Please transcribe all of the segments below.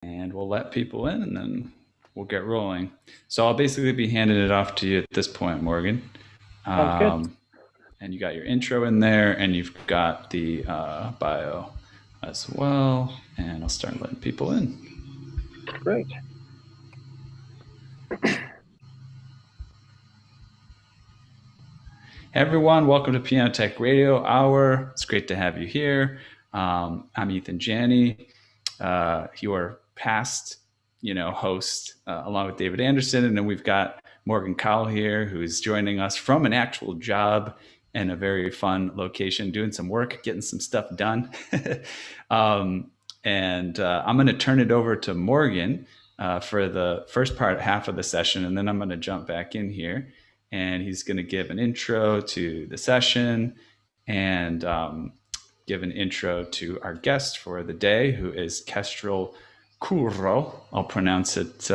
and we'll let people in and then we'll get rolling. So I'll basically be handing it off to you at this point, Morgan. Sounds good. Um, and you got your intro in there, and you've got the bio as well. And I'll start letting people in. Great. Hey everyone, welcome to Piano Tech Radio Hour. It's great to have you here. I'm Ethan Janney, your past, host, along with David Anderson, and then we've got Morgan Cowell here, who's joining us from an actual job in a very fun location, doing some work, getting some stuff done. And I'm going to turn it over to Morgan for the first part, half of the session, and then I'm going to jump back in here and he's going to give an intro to the session and give an intro to our guest for the day, who is Kestrel Curro. I'll pronounce it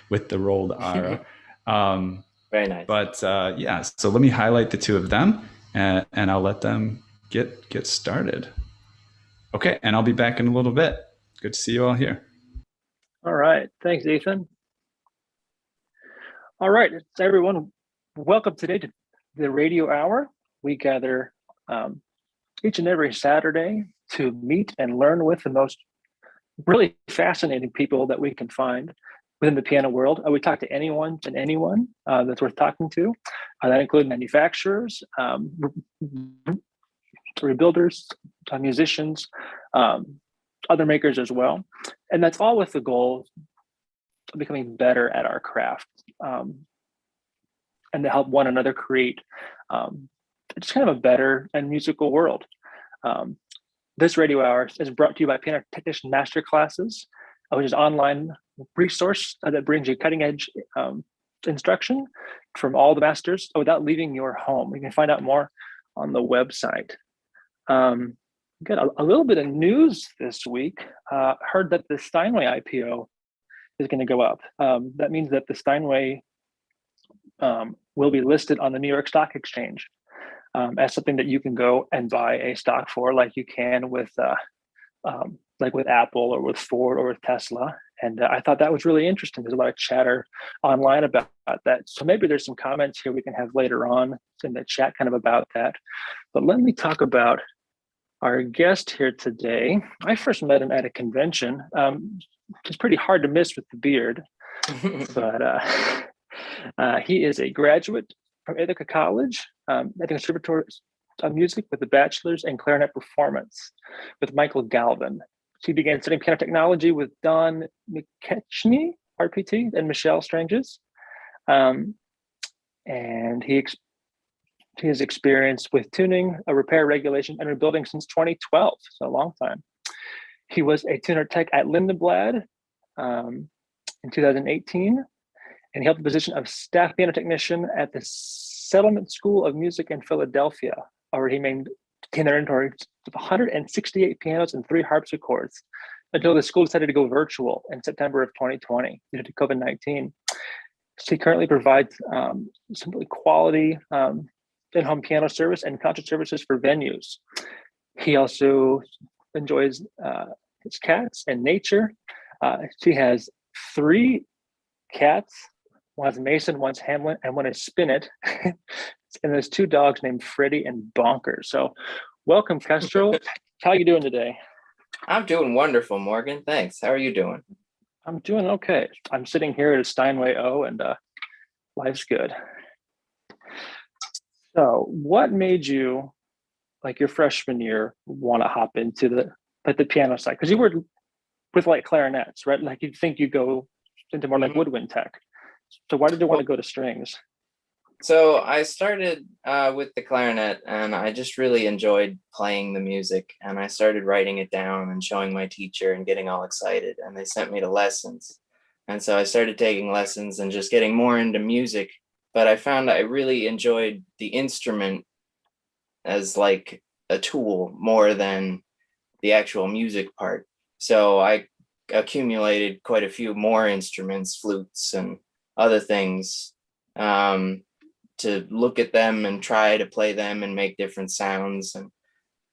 with the rolled R. Very nice. But yeah, so let me highlight the two of them, and I'll let them get started. Okay, and I'll be back in a little bit. Good to see you all here. All right. Thanks, Ethan. All right, everyone. Welcome today to the Radio Hour. We gather each and every Saturday to meet and learn with the most really fascinating people that we can find within the piano world. We talk to anyone and anyone that's worth talking to. That include manufacturers, rebuilders, musicians, other makers as well. And that's all with the goal of becoming better at our craft. And to help one another create just kind of a better and musical world. This radio hour is brought to you by Piano Technician Masterclasses, which is an online resource that brings you cutting edge instruction from all the masters without leaving your home. You can find out more on the website. Got a little bit of news this week. Heard that the Steinway IPO is going to go up. That means that the Steinway will be listed on the New York Stock Exchange as something that you can go and buy a stock for, like you can with Apple or with Ford or with Tesla. And I thought that was really interesting. There's a lot of chatter online about that. So maybe there's some comments here we can have later on in the chat kind of about that. But let me talk about our guest here today. I first met him at a convention. It's pretty hard to miss with the beard, but he is a graduate from Ithaca College at the Conservatory of Music with a bachelor's in clarinet performance with Michael Galvin. He began studying piano technology with Don McKechnie, RPT, and Michelle Stranges. And he has experience with tuning, repair, regulation, and rebuilding since 2012, so a long time. He was a tuner tech at Lindenblad in 2018, and he held the position of staff piano technician at the Settlement School of Music in Philadelphia, where he maintained their inventory of 168 pianos and 3 harpsichords until the school decided to go virtual in September of 2020 due to COVID-19. So he currently provides some really quality in-home piano service and concert services for venues. He also enjoys his cats and nature. He has 3 cats. One's Mason, one's Hamlet, and one is Spinnet. And there's 2 dogs named Freddie and Bonkers. So welcome, Kestrel. How are you doing today? I'm doing wonderful, Morgan. Thanks. How are you doing? I'm doing okay. I'm sitting here at a Steinway O, and life's good. So what made you, like your freshman year, want to hop into the piano side? Because you were with like clarinets, right? Like you'd think you go into more like woodwind tech. So why did you want to go to strings? So I started with the clarinet, and I just really enjoyed playing the music. And I started writing it down and showing my teacher and getting all excited. And they sent me to lessons. And so I started taking lessons and just getting more into music. But I found I really enjoyed the instrument as like a tool more than the actual music part. So I accumulated quite a few more instruments, flutes and other things, to look at them and try to play them and make different sounds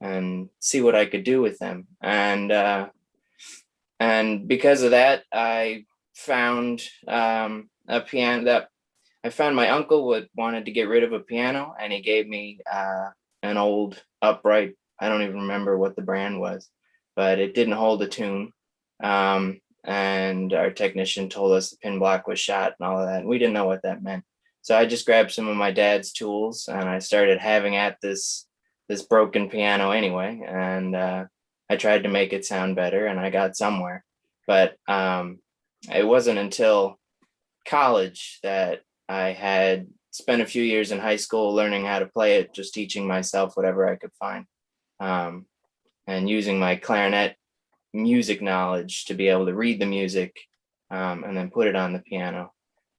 and see what I could do with them. And And because of that, I found a piano that I found my uncle wanted to get rid of a piano, and he gave me an old upright. I don't even remember what the brand was, but it didn't hold a tune. And our technician told us the pin block was shot and all of that. And we didn't know what that meant. So I just grabbed some of my dad's tools and I started having at this broken piano anyway. And I tried to make it sound better, and I got somewhere. But it wasn't until college that I had spent a few years in high school learning how to play it, just teaching myself whatever I could find, um, and using my clarinet music knowledge to be able to read the music, and then put it on the piano.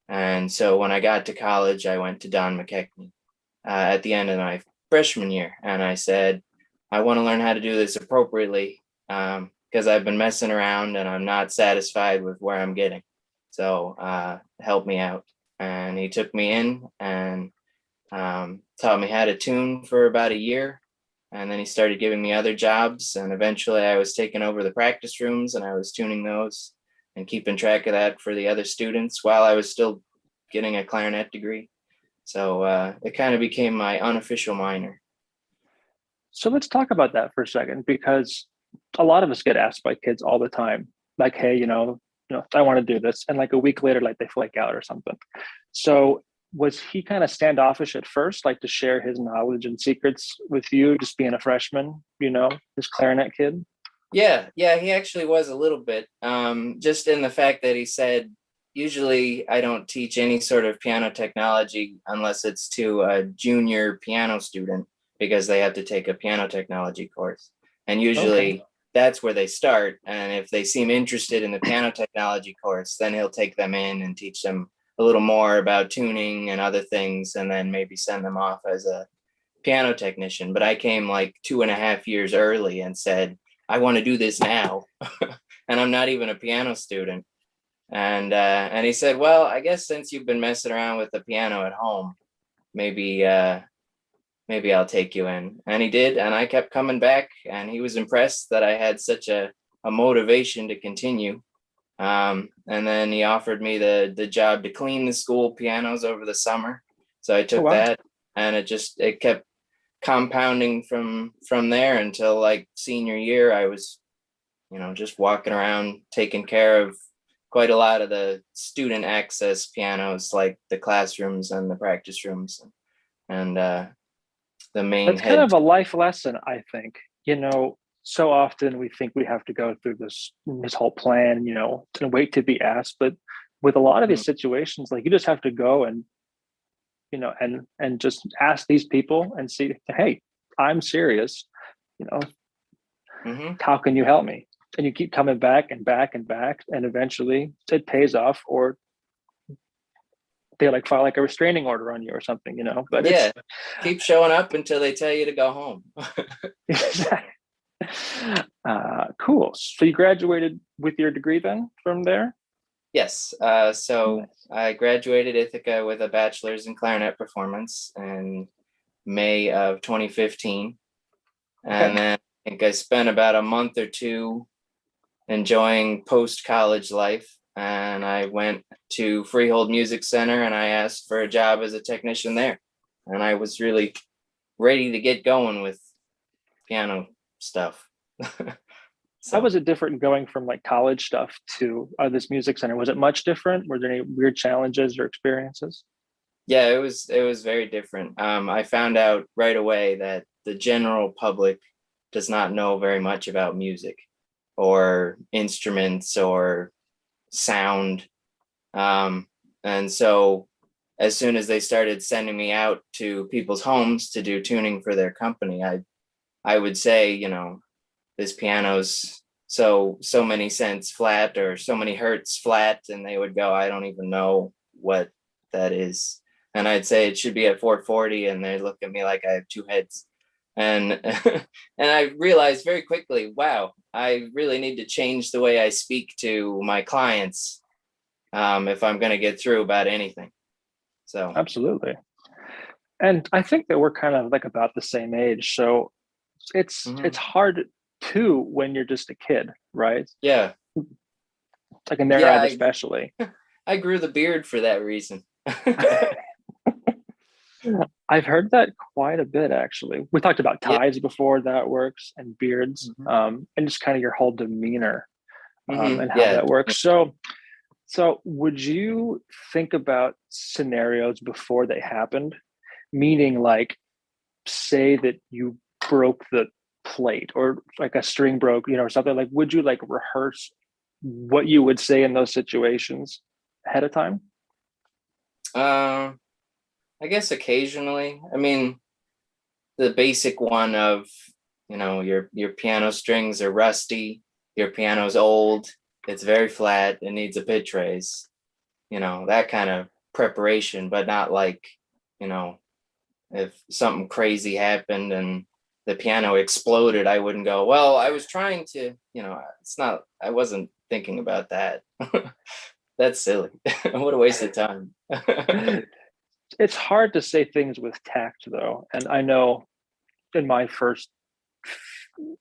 And so when I got to college, I went to Don McKechnie at the end of my freshman year, and I said, I want to learn how to do this appropriately, because I've been messing around and I'm not satisfied with where I'm getting. So help me out. And he took me in and taught me how to tune for about a year. And then he started giving me other jobs. And eventually I was taking over the practice rooms and I was tuning those and keeping track of that for the other students while I was still getting a clarinet degree. So it kind of became my unofficial minor. So let's talk about that for a second, because a lot of us get asked by kids all the time, like, hey, I want to do this. And like a week later, like they flake out or something. So was he kind of standoffish at first, like to share his knowledge and secrets with you, just being a freshman, this clarinet kid? Yeah, he actually was a little bit. Just in the fact that he said, usually I don't teach any sort of piano technology unless it's to a junior piano student because they have to take a piano technology course. And usually that's where they start. And if they seem interested in the piano technology course, then he'll take them in and teach them a little more about tuning and other things, and then maybe send them off as a piano technician. But I came like 2.5 years early and said, I want to do this now. And I'm not even a piano student. And he said, well, I guess since you've been messing around with the piano at home, maybe I'll take you in. And he did, and I kept coming back, and he was impressed that I had such a motivation to continue. And then he offered me the job to clean the school pianos over the summer. So I Oh, took wow. that, and it kept compounding from there until like senior year. I was, just walking around taking care of quite a lot of the student access pianos, like the classrooms and the practice rooms, and the main That's kind head. of a life lesson, I think. So often we think we have to go through this whole plan, and wait to be asked. But with a lot of these situations, like you just have to go and, and just ask these people and see, hey, I'm serious, how can you help me? And you keep coming back and back and back, and eventually it pays off, or they like file like a restraining order on you or something, but Yeah, keep showing up until they tell you to go home. Cool. So you graduated with your degree then from there? Yes. So Nice. I graduated Ithaca with a bachelor's in clarinet performance in May of 2015. And then I think I spent about a month or two enjoying post-college life. And I went to Freehold Music Center and I asked for a job as a technician there. And I was really ready to get going with piano stuff. How was it different going from like college stuff to this music center? Was it much different? Were there any weird challenges or experiences? Yeah, it was very different. I found out right away that the general public does not know very much about music or instruments or sound. And so as soon as they started sending me out to people's homes to do tuning for their company, I would say, this piano's so many cents flat or so many hertz flat, and they would go, I don't even know what that is. And I'd say it should be at 440, and they look at me like I have two heads. And and I realized very quickly, wow, I really need to change the way I speak to my clients if I'm going to get through about anything. So Absolutely. And I think that we're kind of like about the same age. So it's hard too when you're just a kid, right? yeah, like in their Yeah, eyes, especially. I grew the beard for that reason. I've heard that quite a bit, actually. We talked about Yeah. ties before, that works, and beards, Hmm. and just kind of your whole demeanor, and how Yeah. that works. So would you think about scenarios before they happened? Meaning, like, say that you broke the plate, or like a string broke, or something. Like, would you like rehearse what you would say in those situations ahead of time? Um, I guess occasionally. I mean, the basic one of, your piano strings are rusty, your piano's old, it's very flat, it needs a pitch raise, that kind of preparation, but not like, you know, if something crazy happened and the piano exploded, I wouldn't go, well, I was trying to, it's not, I wasn't thinking about that. That's silly. What a waste of time. It's hard to say things with tact, though, and I know in my first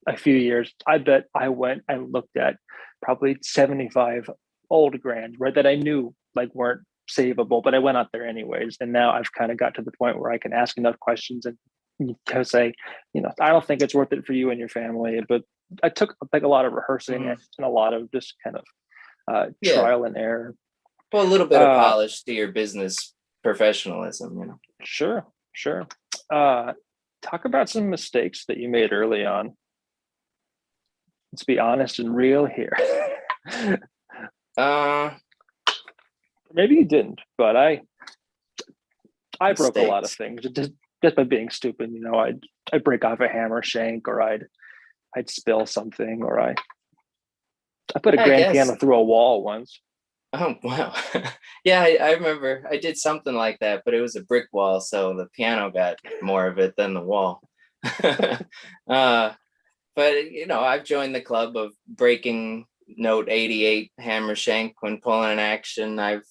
a few years, I bet I went and looked at probably 75 old grand, right? That I knew like weren't savable, but I went out there anyways. And now I've kind of got to the point where I can ask enough questions and to say, I don't think it's worth it for you and your family. But I took like a lot of rehearsing Mhm. and a lot of just kind of Yeah. trial and error. Well, a little bit of Uh, polish to your business professionalism. sure, sure. Uh, Talk about some mistakes that you made early on. Let's be honest and real here. Uh, Maybe you didn't, but I broke a lot of Mistakes. things just by being stupid. I'd break off a hammer shank, or I'd spill something, or I put a I grand guess. piano through a wall once. Oh, wow. Yeah, I remember I did something like that, but it was a brick wall, so the piano got more of it than the wall. uh, but I've joined the club of breaking note 88 hammer shank when pulling an action. I've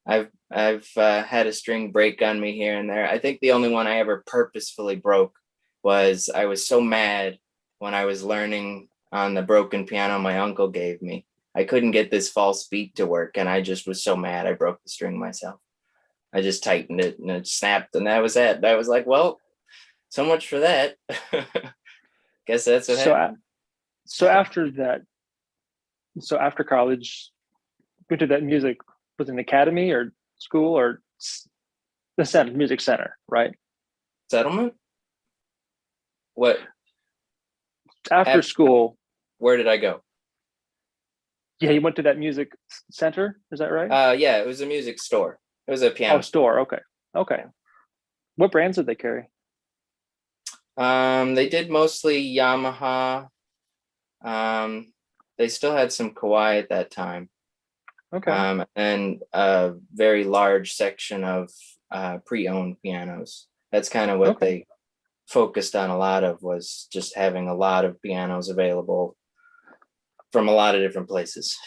had a string break on me here and there. I think the only one I ever purposefully broke was I was so mad when I was learning on the broken piano my uncle gave me. I couldn't get this false beat to work, and I just was so mad I broke the string myself. I just tightened it and it snapped, and that was it. I was like, well, so much for that. Guess that's what So happened. so after that, so after college, went to that music, was it an academy or school, or the center, music center, right? Settlement? What? After After, school, where did I go? yeah, you went to that music center. Is that right? Yeah, it was a music store. It was a Oh, piano store. store. Okay, okay. What brands did they carry? They did mostly Yamaha. They still had some Kawai at that time. Okay, And a very large section of pre-owned pianos. That's kind of what okay. they focused on a lot of, was just having a lot of pianos available from a lot of different places.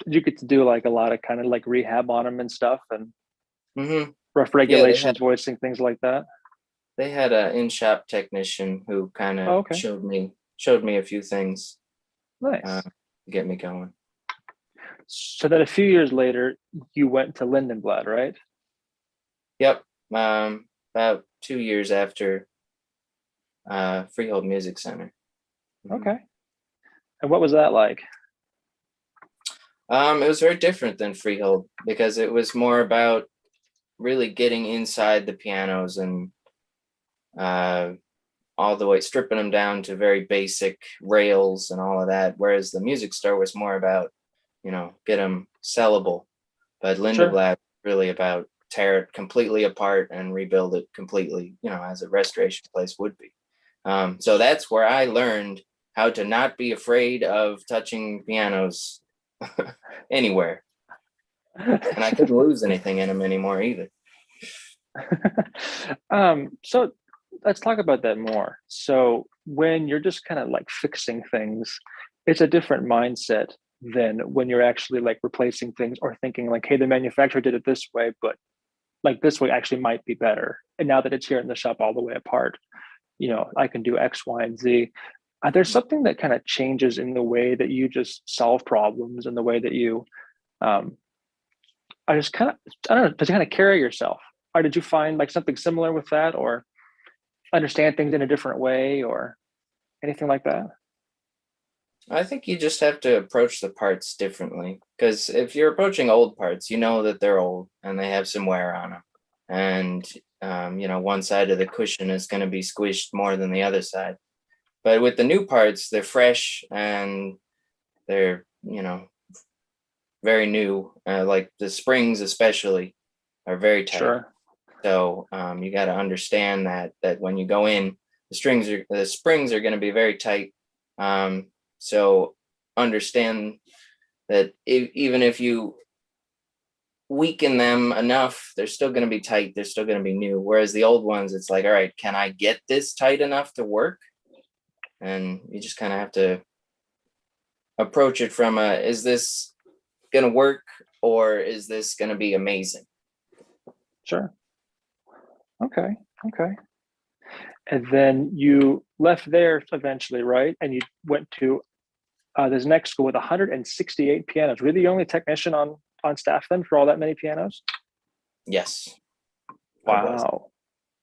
Did you get to do like a lot of kind of like rehab on them and stuff, and Hmm. rough Yeah, regulations, voicing things like that? they had an in-shop technician who kind Oh, of okay, showed me a few things nice. to get me going. So then a few years later, you went to Lindenblad, right? Yep. About 2 years after Freehold Music Center. Mhm. Okay. And what was that like? It was very different than Freehold because it was more about really getting inside the pianos and uh, all the way stripping them down to very basic rails and all of that. Whereas the music store was more about, get them sellable. But Sure. Lindenblad really about tear it completely apart and rebuild it completely, as a restoration place would be. So that's where I learned how to not be afraid of touching pianos anywhere. And I couldn't lose anything in them anymore either. So let's talk about that more. So when you're just kind of like fixing things, it's a different mindset than when you're actually like replacing things or thinking like, hey, the manufacturer did it this way, but like this way actually might be better. And now that it's here in the shop all the way apart, I can do X, Y, and Z. there's something that kind of changes in the way that you just solve problems and the way that you, um, I just kind of, I don't know, to kind of carry yourself. Or did you find like something similar with that, or understand things in a different way, or anything like that? I think you just have to approach the parts differently, because if you're approaching old parts, you know that they're old and they have some wear on them. And, one side of the cushion is going to be squished more than the other side. But with the new parts, they're fresh and they're, very new. Like the springs, especially, are very tight. Sure. So you got to understand that when you go in, the springs are going to be very tight. So understand that even if you weaken them enough, they're still going to be tight. They're still going to be new. Whereas the old ones, it's like, all right, can I get this tight enough to work? And you just kind of have to approach it from is this going to work, or is this going to be amazing? Sure. Okay. Okay. And then you left there eventually, right? And you went to this next school with 168 pianos. Were you the only technician on staff then for all that many pianos? Yes. Wow.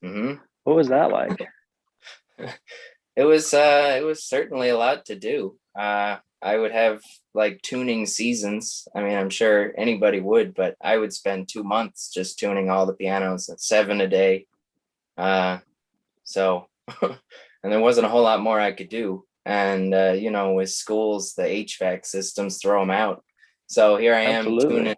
Mm-hmm. What was that like? It was certainly a lot to do. I would have like tuning seasons. I mean, I'm sure anybody would, but I would spend 2 months just tuning all the pianos at 7 a day. So, and there wasn't a whole lot more I could do. And, with schools, the HVAC systems throw them out. So here I am Absolutely.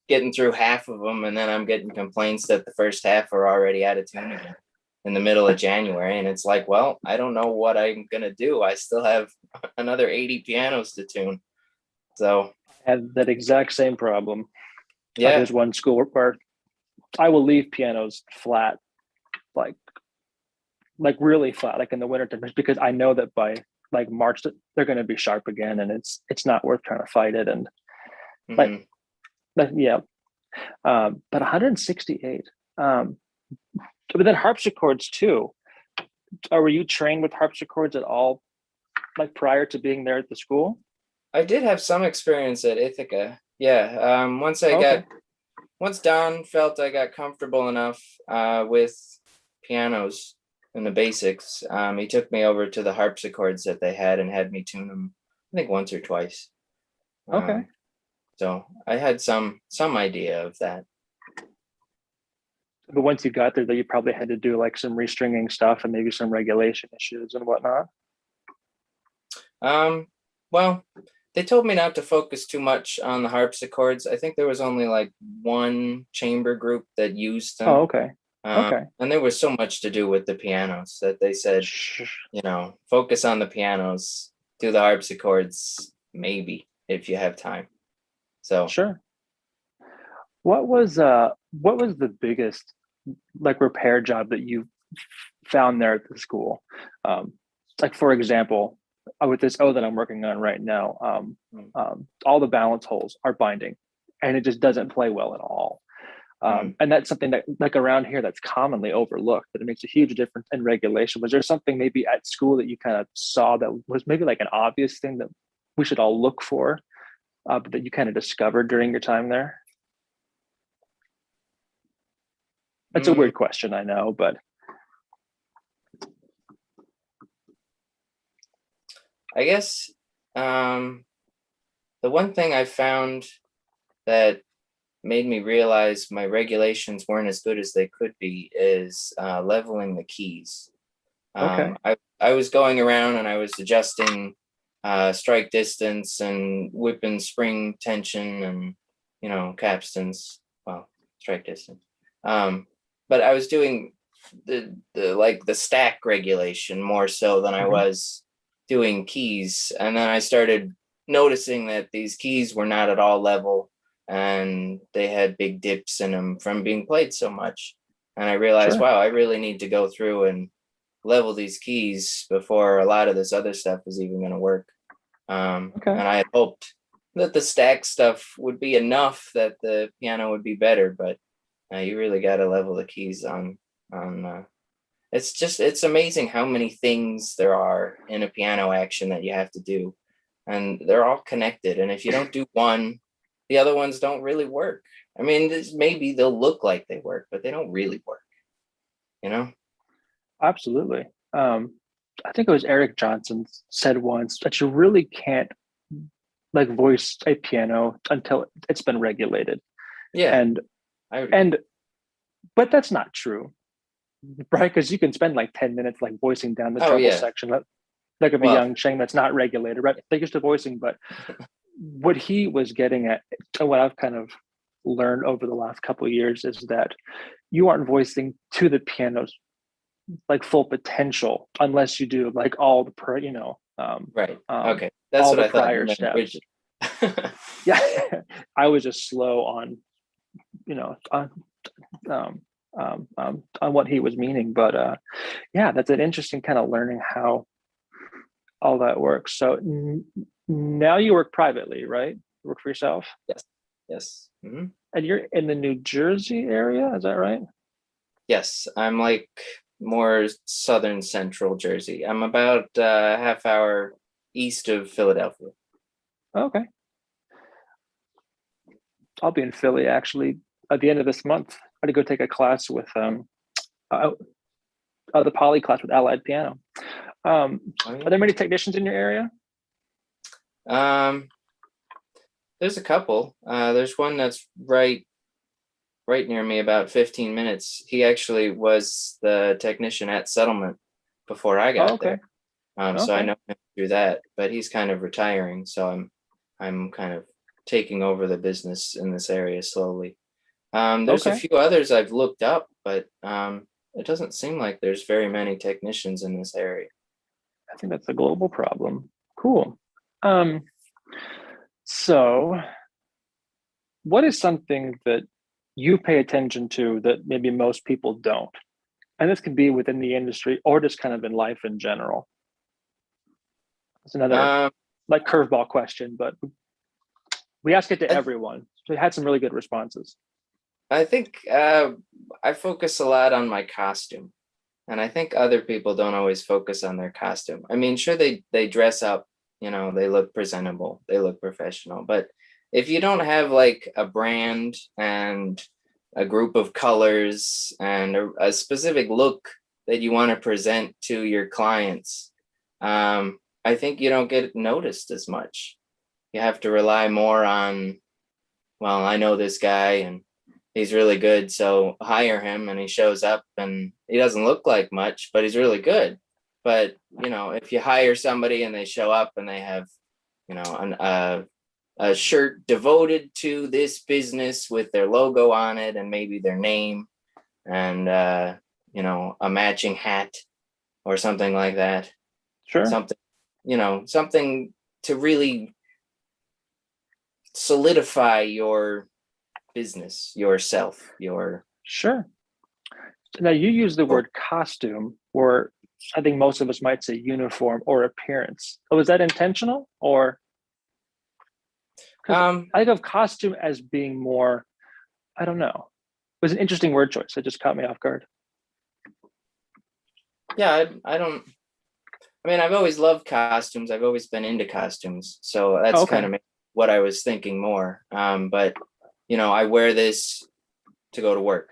getting through half of them. And then I'm getting complaints that the first half are already out of tune again in the middle of January. And it's like, well, I don't know what I'm going to do. I still have another 80 pianos to tune. So I had that exact same problem. yeah. There's one school where I will leave pianos flat, like really flat, like in the winter time, because I know that by like March they're going to be sharp again, and it's not worth trying to fight it. And Mm-hmm. yeah, but 168. But then harpsichords too. Or were you trained with harpsichords at all, like prior to being there at the school? I did have some experience at Ithaca. Yeah. Okay. Once Don felt I got comfortable enough with pianos and the basics, he took me over to the harpsichords that they had and had me tune them, I think once or twice. Okay. So I had some idea of that. But once you got there, though, you probably had to do like some restringing stuff and maybe some regulation issues and whatnot. Well, they told me not to focus too much on the harpsichords. I think there was only like one chamber group that used them. Oh, okay. Okay. And there was so much to do with the pianos that they said, focus on the pianos, do the harpsichords, maybe if you have time. So Sure. What was the biggest like repair job that you found there at the school? Like for example, with this O that I'm working on right now, all the balance holes are binding, and it just doesn't play well at all. And that's something that like around here that's commonly overlooked, but it makes a huge difference in regulation. Was there something maybe at school that you kind of saw that was maybe like an obvious thing that we should all look for, but that you kind of discovered during your time there? That's a weird question, I know, but I guess the one thing I found that made me realize my regulations weren't as good as they could be is leveling the keys. okay. I was going around and I was adjusting strike distance and whipping spring tension and capstans, well, strike distance. But I was doing the stack regulation more so than I was doing keys. And then I started noticing that these keys were not at all level and they had big dips in them from being played so much. And I realized, wow, I really need to go through and level these keys before a lot of this other stuff is even going to work. And I had hoped that the stack stuff would be enough that the piano would be better, but you really got to level the keys on it's amazing how many things there are in a piano action that you have to do, and they're all connected. And if you don't do one, the other ones don't really work. I mean, maybe they'll look like they work, but they don't really work, you know? Absolutely. I think it was Eric Johnson said once that you really can't like voice a piano until it's been regulated. Yeah, And I would. and but that's not true, right? Because you can spend like 10 minutes like voicing down the Oh treble yeah. section, like of a Well, young Cheng that's not regulated, right? They're used to voicing, but what he was getting at, and what I've kind of learned over the last couple of years, is that you aren't voicing to the piano's like full potential unless you do like all the right. Okay. That's all what the I thought you prior meant steps. originally. Yeah, I was just slow on you know on on what he was meaning, but yeah, that's an interesting kind of learning how all that works. So now you work privately, right? You work for yourself, Yes. Yes. and you're in the New Jersey area. Is that right? Yes. I'm like more southern central Jersey. I'm about a half hour east of Philadelphia. Okay, I'll be in Philly actually at the end of this month. I had to go take a class with uh, the poly class with Allied Piano. Oh, Are there many technicians in your area? yeah. There's a couple. There's one that's right near me, about 15 minutes. He actually was the technician at Settlement before I Oh, got okay. there. So I Okay. know him through that, but he's kind of retiring, so I'm kind of taking over the business in this area slowly. There's a Okay. few others I've looked up, but it doesn't seem like there's very many technicians in this area. I think that's a global problem. Cool. Um, so what is something that you pay attention to that maybe most people don't? And this can be within the industry or just kind of in life in general. It's another Um, like curveball question, but we ask it to I, everyone. So we had some really good responses. I think I focus a lot on my costume. And I think other people don't always focus on their costume. I mean, sure, they dress up, they look presentable, they look professional. But if you don't have like a brand and a group of colors and a specific look that you want to present to your clients, I think you don't get noticed as much. You have to rely more on, well, I know this guy and he's really good, so hire him. And he shows up and he doesn't look like much, but he's really good. But if you hire somebody and they show up and they have a shirt devoted to this business with their logo on it and maybe their name and a matching hat or something like that, Sure. something to really solidify your business, yourself, your. Sure. Now you use the word costume, or I think most of us might say uniform or appearance. Oh, was that intentional? Or because um I think of costume as being more, I don't know. It was an interesting word choice. It just caught me off guard. yeah, I don't. I mean, I've always loved costumes. I've always been into costumes, so Oh, that's kind okay. of what I was thinking more. But I wear this to go to work,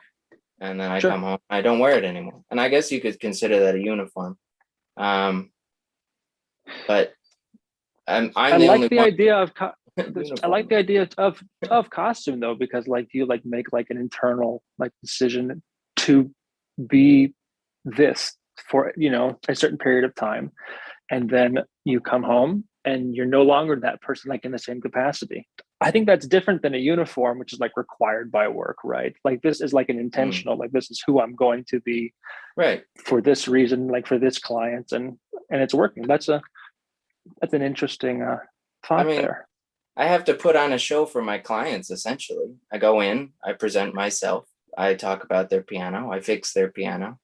and then I Sure. come home. I don't wear it anymore, and I guess you could consider that a uniform. Um, but I I'm the like only the one idea of I like uniform. the idea of costume though, because like you like make like an internal like decision to be this for a certain period of time, and then you come home and you're no longer that person like in the same capacity. I think that's different than a uniform, which is like required by work, right? Like this is like an Mm, intentional, like this is who I'm going to be right. for this reason, like for this client, and it's working. That's an interesting I thought mean, there. I have to put on a show for my clients. Essentially, I go in, I present myself, I talk about their piano, I fix their piano,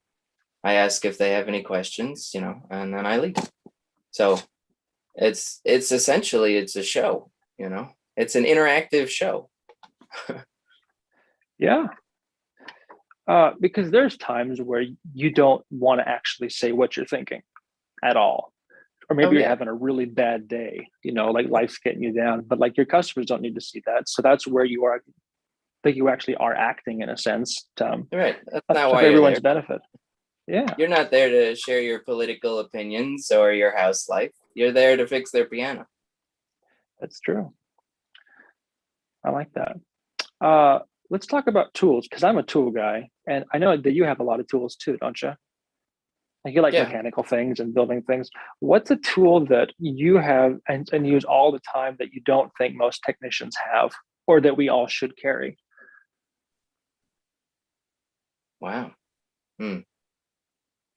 I ask if they have any questions, and then I leave. So it's essentially it's a show, it's an interactive show. Yeah. Because there's times where you don't want to actually say what you're thinking at all. Or Oh maybe you're yeah. having a really bad day, like life's getting you down, but like your customers don't need to see that. So that's where you are, that you actually are acting in a sense Right. That's not for why you're everyone's there. benefit. Yeah, You're not there to share your political opinions or your house life. You're there to fix their piano. that's true. I like that. Uh, let's talk about tools because I'm a tool guy, and I know that you have a lot of tools too, don't you? Like you like Yeah. mechanical things and building things. What's a tool that you have and use all the time that you don't think most technicians have, or that we all should carry? Wow. Hmm.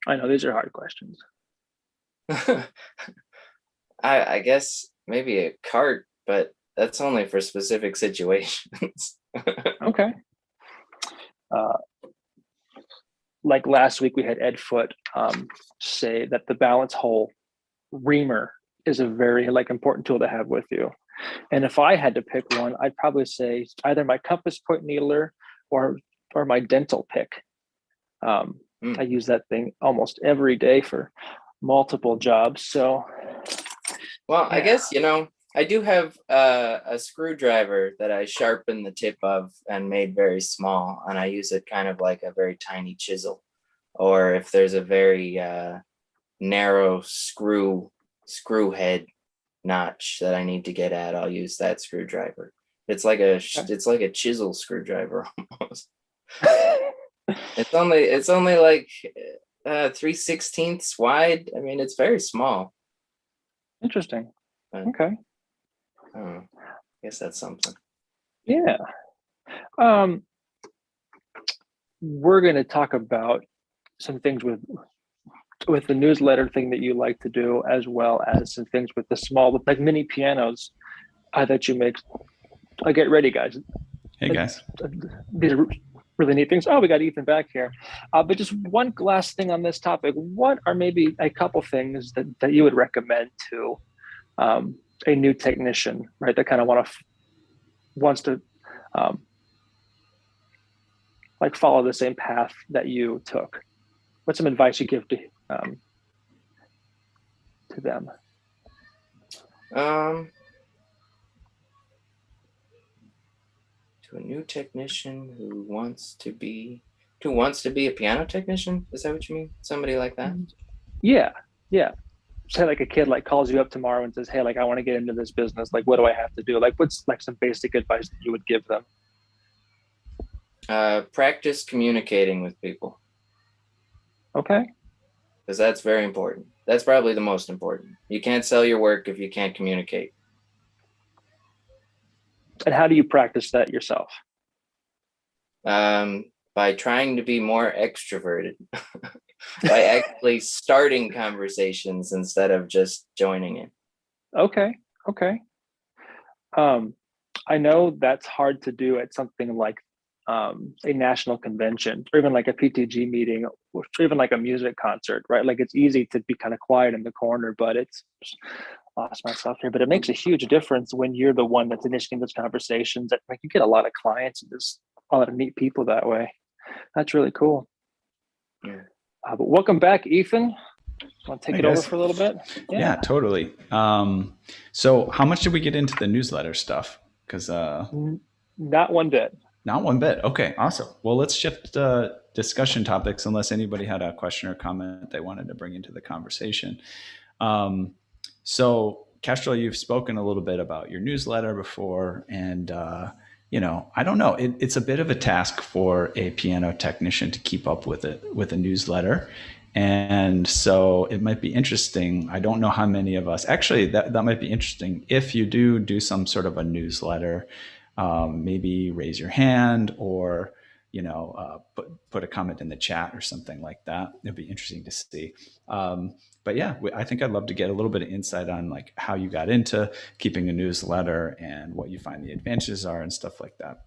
I know these are hard questions. I guess maybe a cart, but that's only for specific situations. Okay. Uh, like last week, we had Ed Foote say that the balance hole reamer is a very important tool to have with you. And if I had to pick one, I'd probably say either my compass point needler or my dental pick. Hmm. I use that thing almost every day for multiple jobs. So Well, I yeah, guess, I do have a screwdriver that I sharpen the tip of and made very small, and I use it kind of like a very tiny chisel. Or if there's a very narrow screw head notch that I need to get at, I'll use that screwdriver. It's like a chisel screwdriver almost. It's only like 3/16 wide. I mean, it's very small. interesting. But, Okay. I guess that's something. Yeah. Um, we're going to talk about some things with the newsletter thing that you like to do, as well as some things with the small, like mini pianos that you make. Get ready, guys. Hey guys. These are really neat things. Oh, we got Ethan back here. But just one last thing on this topic. What are maybe a couple things that you would recommend to a new technician, right? That kind of wants to follow the same path that you took. What's some advice you give to them? To a new technician who wants to be a piano technician. Is that what you mean? Somebody like that? Yeah, yeah. Say like a kid calls you up tomorrow and says, "Hey, I want to get into this business. What do I have to do?" What's some basic advice that you would give them? Practice communicating with people. Okay. Because that's very important. That's probably the most important. You can't sell your work if you can't communicate. And how do you practice that yourself? By trying to be more extroverted, by actually starting conversations instead of just joining in. Okay. I know that's hard to do at something like a national convention, or even like a PTG meeting, or even like a music concert, right? It's easy to be kind of quiet in the corner, but it's lost myself here. But it makes a huge difference when you're the one that's initiating those conversations. That you get a lot of clients and there's a lot of neat people that way. That's really cool. Yeah. But welcome back, Ethan. Want to take it over for a little bit? Yeah, totally. So how much did we get into the newsletter stuff? Because not one bit. Not one bit. Okay, awesome. Well, let's shift discussion topics unless anybody had a question or comment they wanted to bring into the conversation. So, Kestrel, you've spoken a little bit about your newsletter before, and I don't know. It's a bit of a task for a piano technician to keep up with a newsletter. And so it might be interesting. I don't know how many of us actually that might be interesting if you do some sort of a newsletter. Maybe raise your hand or put a comment in the chat or something like that. It'd be interesting to see. But yeah, I think I'd love to get a little bit of insight on how you got into keeping a newsletter and what you find the advantages are and stuff like that.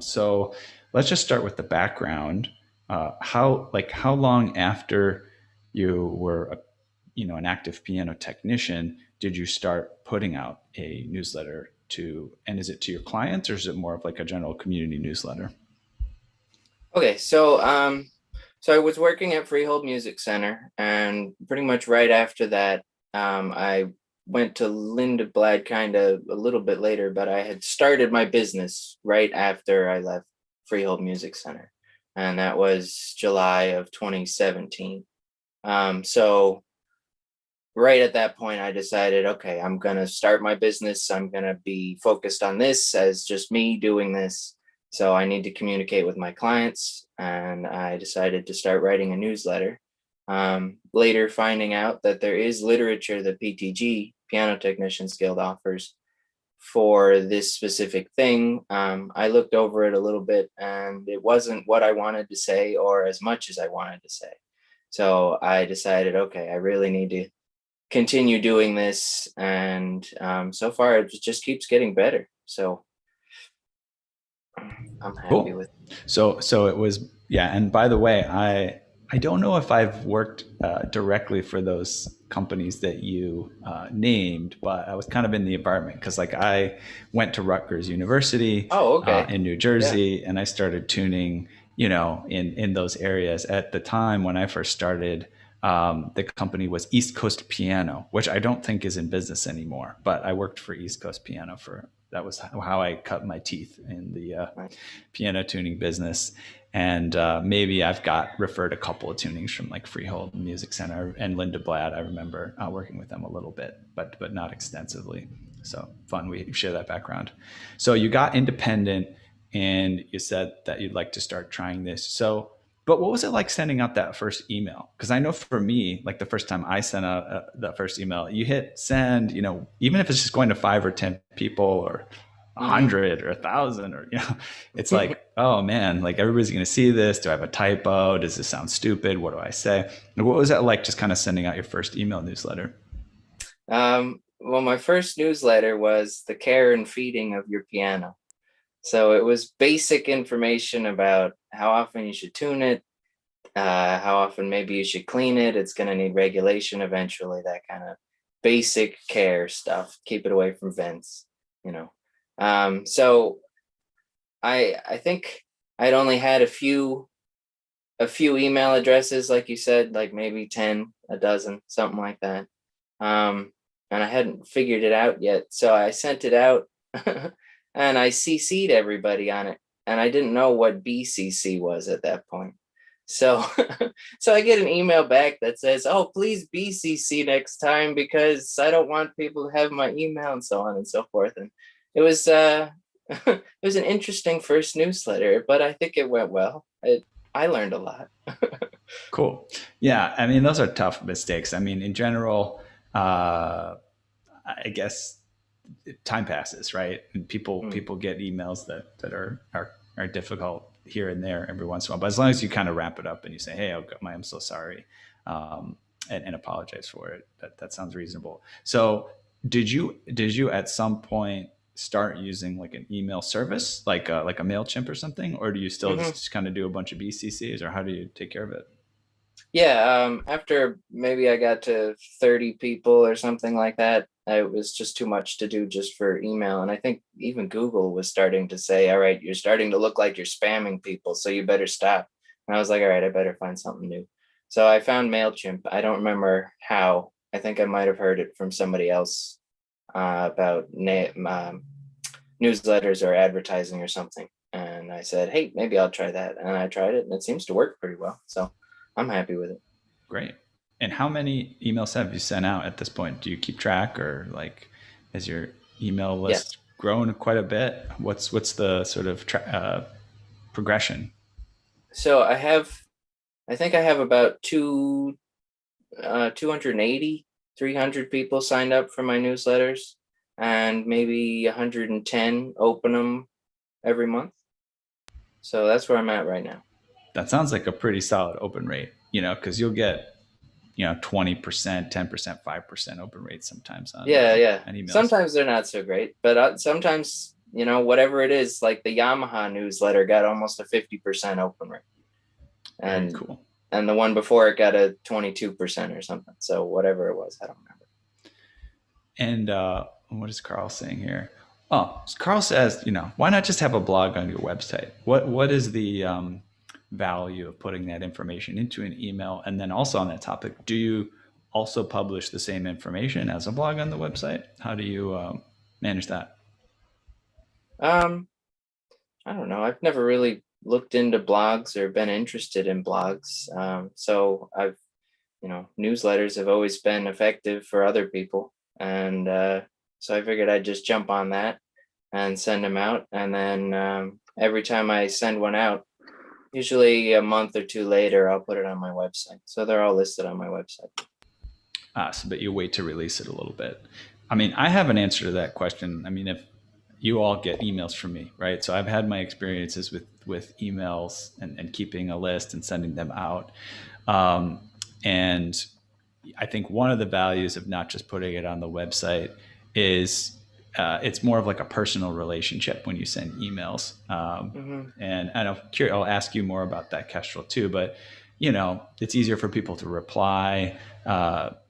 So let's just start with the background. How long after you were an active piano technician did you start putting out a newsletter and is it to your clients or is it more of a general community newsletter? Okay, so I was working at Freehold Music Center, and pretty much right after that, I went to Linda Blad kind of a little bit later, but I had started my business right after I left Freehold Music Center, and that was July of 2017. So right at that point, I decided, okay, I'm gonna start my business. I'm gonna be focused on this as just me doing this. So I need to communicate with my clients, and I decided to start writing a newsletter. Later, finding out that there is literature that PTG, Piano Technicians Guild, offers for this specific thing. I looked over it a little bit, and it wasn't what I wanted to say or as much as I wanted to say. So I decided, okay, I really need to continue doing this, and so far it just keeps getting better. So I'm happy Cool. with. So it was, yeah. And by the way, I don't know if I've worked directly for those companies that you named, but I was kind of in the environment because like I went to Rutgers University Oh, okay. in New Yeah. Jersey, and I started tuning, in those areas. At the time when I first started, the company was East Coast Piano, which I don't think is in business anymore. But I worked for East Coast Piano for that was how I cut my teeth in the Nice. piano tuning business. And maybe I've got referred a couple of tunings from like Freehold Music Center and Linda Blad. I remember working with them a little bit, but not extensively. So fun. We share that background. So you got independent, and you said that you'd like to start trying this. So, but what was it like sending out that first email? Because I know for me, like the first time I sent out the first email, you hit send. Even if it's just going to 5 or 10 people or a Mm-hmm. hundred or 1,000 or it's like, oh man, like everybody's going to see this. Do I have a typo? Does this sound stupid? What do I say? And what was that like, just kind of sending out your first email newsletter? Well, my first newsletter was the care and feeding of your piano. So it was basic information about how often you should tune it, how often maybe you should clean it. It's going to need regulation eventually, that kind of basic care stuff. Keep it away from vents, you know. So I think I'd only had a few email addresses, like you said, like maybe 10, a dozen, something like that. And I hadn't figured it out yet. So I sent it out and I CC'd everybody on it. And I didn't know what BCC was at that point. So so I get an email back that says, "Oh, please BCC next time because I don't want people to have my email," and so on and so forth. And it was it was an interesting first newsletter, but I think it went well. I learned a lot. Cool. Yeah. I mean, those are tough mistakes. I mean, in general, I guess time passes, right? And people Mm, people get emails that are difficult here and there every once in a while. But as long as you kind of wrap it up and you say, "Hey, I'm so sorry," and apologize for it, that sounds reasonable. So, did you at some point start using like an email service, like a Mailchimp or something, or do you still mhm. just kind of do a bunch of BCCs, or how do you take care of it? Yeah, after maybe I got to 30 people or something like that, it was just too much to do just for email. And I think even Google was starting to say, all right, you're starting to look like you're spamming people, so you better stop. And I was like, all right, I better find something new. So I found MailChimp. I don't remember how. I think I might have heard it from somebody else about newsletters or advertising or something. And I said, hey, maybe I'll try that. And I tried it, and it seems to work pretty well. So I'm happy with it. Great. And how many emails have you sent out at this point? Do you keep track, or like has your email Yes. list grown quite a bit? What's the sort of progression? So I think I have about 280, 300 people signed up for my newsletters, and maybe 110 open them every month. So that's where I'm at right now. That sounds like a pretty solid open rate, because you'll get 20%, 10%, 5% open rate sometimes on Yeah, yeah. emails. Sometimes they're not so great, but sometimes, whatever it is, like the Yamaha newsletter got almost a 50% open rate. Very And cool. and the one before it got a 22% or something. So whatever it was, I don't remember. And what is Carl saying here? Oh, Carl says, why not just have a blog on your website? What is the value of putting that information into an email? And then also on that topic, do you also publish the same information as a blog on the website? How do you manage that? Um, I don't know. I've never really looked into blogs or been interested in blogs. So newsletters have always been effective for other people. And so I figured I'd just jump on that and send them out. And then every time I send one out, usually a month or two later, I'll put it on my website. So they're all listed on my website. But you wait to release it a little bit. I mean, I have an answer to that question. I mean, if you all get emails from me, right? So I've had my experiences with emails and keeping a list and sending them out. And I think one of the values of not just putting it on the website is it's more of like a personal relationship when you send emails. And I'll ask you more about that, Kestrel, too. But, it's easier for people to reply,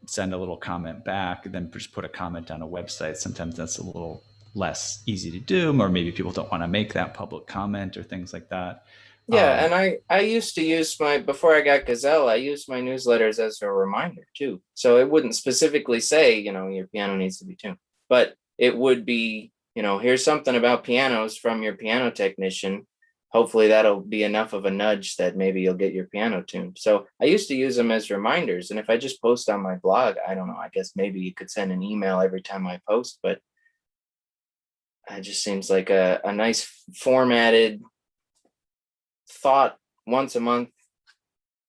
send a little comment back, than just put a comment on a website. Sometimes that's a little less easy to do, or maybe people don't want to make that public comment or things like that. Yeah, and I used to use before I got Gazelle, I used my newsletters as a reminder too. So it wouldn't specifically say, your piano needs to be tuned, but it would be, here's something about pianos from your piano technician. Hopefully that'll be enough of a nudge that maybe you'll get your piano tuned. So I used to use them as reminders. And if I just post on my blog, I don't know, I guess maybe you could send an email every time I post, but it just seems like a nice formatted thought once a month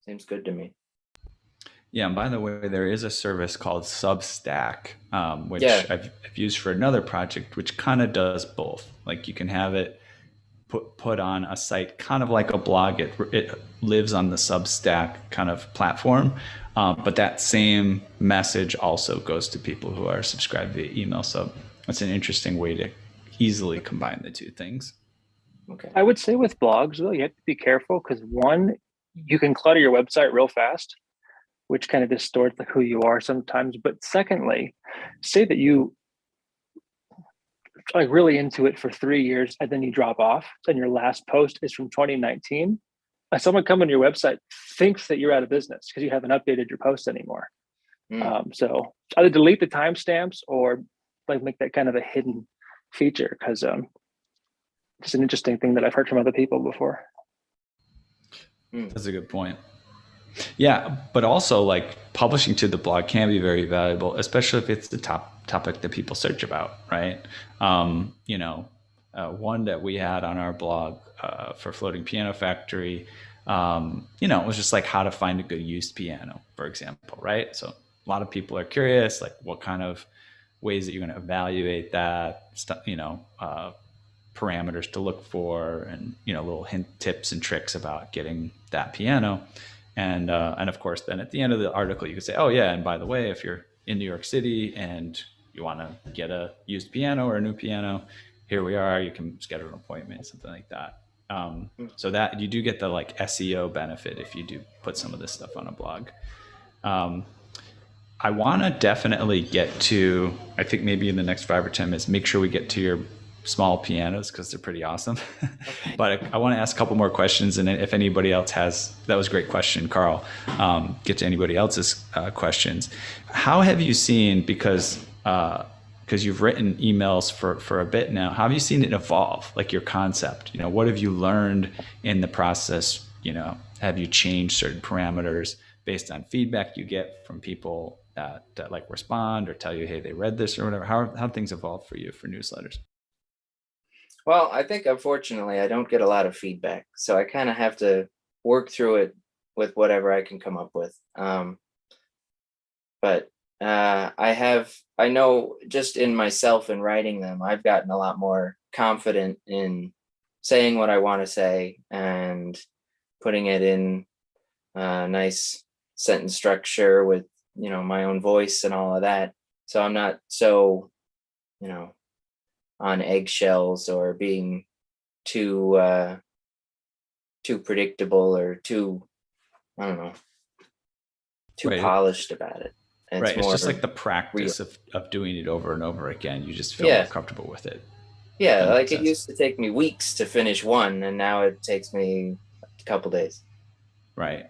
seems good to me. Yeah, and by the way, there is a service called Substack, which I've used for another project, which kind of does both. Like you can have it put on a site, kind of like a blog. It lives on the Substack kind of platform, but that same message also goes to people who are subscribed via email. So it's an interesting way to easily combine the two things. Okay. I would say with blogs, though, you have to be careful because one, you can clutter your website real fast, which kind of distorts who you are sometimes. But secondly, say that you like really into it for 3 years and then you drop off and your last post is from 2019. Someone coming to your website thinks that you're out of business because you haven't updated your post anymore. So either delete the timestamps or like make that kind of a hidden feature because it's an interesting thing that I've heard from other people before. That's a good point. Yeah, but also like publishing to the blog can be very valuable, especially if it's the topic that people search about, right? One that we had on our blog for Floating Piano Factory, it was just like how to find a good used piano, for example, right? So a lot of people are curious, like what kind of ways that you're going to evaluate that, parameters to look for, and little tips and tricks about getting that piano. And of course, then at the end of the article, you could say, oh yeah, and by the way, if you're in New York City and you want to get a used piano or a new piano, here we are. You can schedule an appointment, something like that. So that you do get the like SEO benefit if you do put some of this stuff on a blog. I want to definitely get to, I think maybe in the next 5 or 10 minutes, make sure we get to your small pianos because they're pretty awesome. Okay. But I want to ask a couple more questions, and if anybody else has, that was a great question, Carl. Get to anybody else's questions. How have you seen, because you've written emails for a bit now, how have you seen it evolve, like your concept? What have you learned in the process? Have you changed certain parameters based on feedback you get from people that like respond or tell you, hey, they read this or whatever? How have things evolved for you for newsletters? Well, I think unfortunately I don't get a lot of feedback, so I kind of have to work through it with whatever I can come up with. But I know just in myself and writing them, I've gotten a lot more confident in saying what I want to say and putting it in a nice sentence structure with, my own voice and all of that. So I'm not so, on eggshells or being too predictable or too, I don't know, too polished about it. And right. It's just like the practice of doing it over and over again. You just feel more comfortable with it. Yeah. Like it used to take me weeks to finish one, and now it takes me couple days. Right.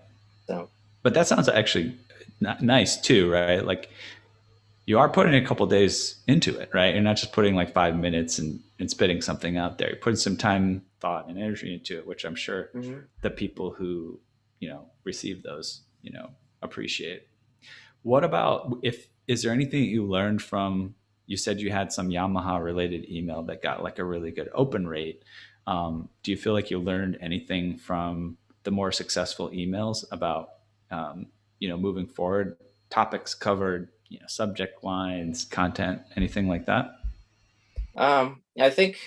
So, But that sounds actually nice too, right? Like you are putting a couple days into it, right? You're not just putting like 5 minutes and spitting something out there. You're putting some time, thought, and energy into it, which I'm sure mm-hmm. the people who, receive those, appreciate. What about, if is there anything you learned from, you said you had some Yamaha related email that got like a really good open rate. Do you feel like you learned anything from the more successful emails about, moving forward, topics covered, subject lines, content, anything like that? I think,